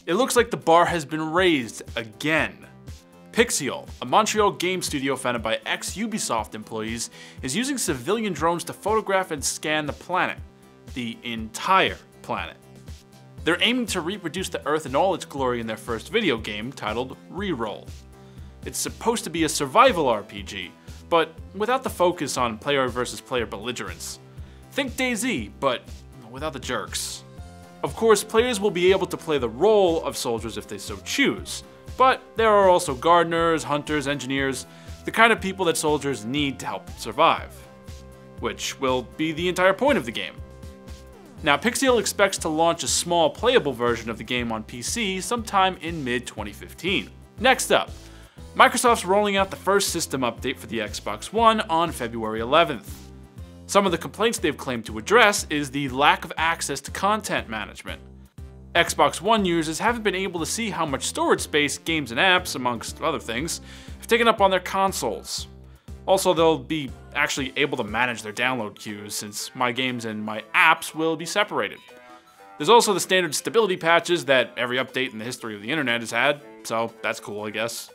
It looks like the bar has been raised again. Pixiel, a Montreal game studio founded by ex-Ubisoft employees, is using civilian drones to photograph and scan the planet. The entire planet. They're aiming to reproduce the Earth in all its glory in their first video game, titled ReRoll. It's supposed to be a survival RPG, but without the focus on player versus player belligerence. Think DayZ, but without the jerks. Of course, players will be able to play the role of soldiers if they so choose, but there are also gardeners, hunters, engineers, the kind of people that soldiers need to help survive. Which will be the entire point of the game. Now, Pixiel expects to launch a small playable version of the game on PC sometime in mid-2015. Next up, Microsoft's rolling out the first system update for the Xbox One on February 11th. Some of the complaints they've claimed to address is the lack of access to content management. Xbox One users haven't been able to see how much storage space games and apps, amongst other things, have taken up on their consoles. Also, they'll be actually able to manage their download queues, since my games and my apps will be separated. There's also the standard stability patches that every update in the history of the internet has had, so that's cool, I guess.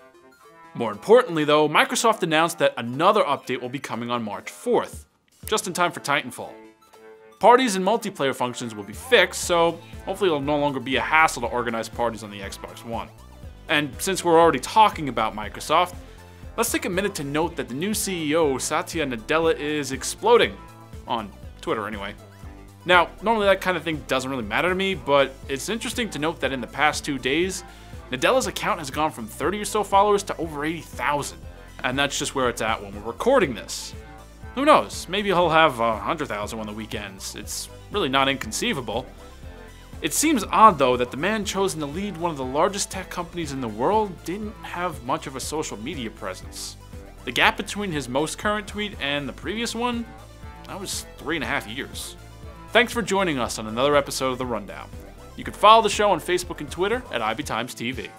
More importantly though, Microsoft announced that another update will be coming on March 4th, just in time for Titanfall. Parties and multiplayer functions will be fixed, so hopefully it'll no longer be a hassle to organize parties on the Xbox One. And since we're already talking about Microsoft, let's take a minute to note that the new CEO, Satya Nadella, is exploding. On Twitter, anyway. Now, normally that kind of thing doesn't really matter to me, but it's interesting to note that in the past 2 days, Nadella's account has gone from 30 or so followers to over 80,000. And that's just where it's at when we're recording this. Who knows, maybe he'll have 100,000 on the weekends. It's really not inconceivable. It seems odd though that the man chosen to lead one of the largest tech companies in the world didn't have much of a social media presence. The gap between his most current tweet and the previous one, that was 3.5 years. Thanks for joining us on another episode of The Rundown. You can follow the show on Facebook and Twitter at IBTimesTV.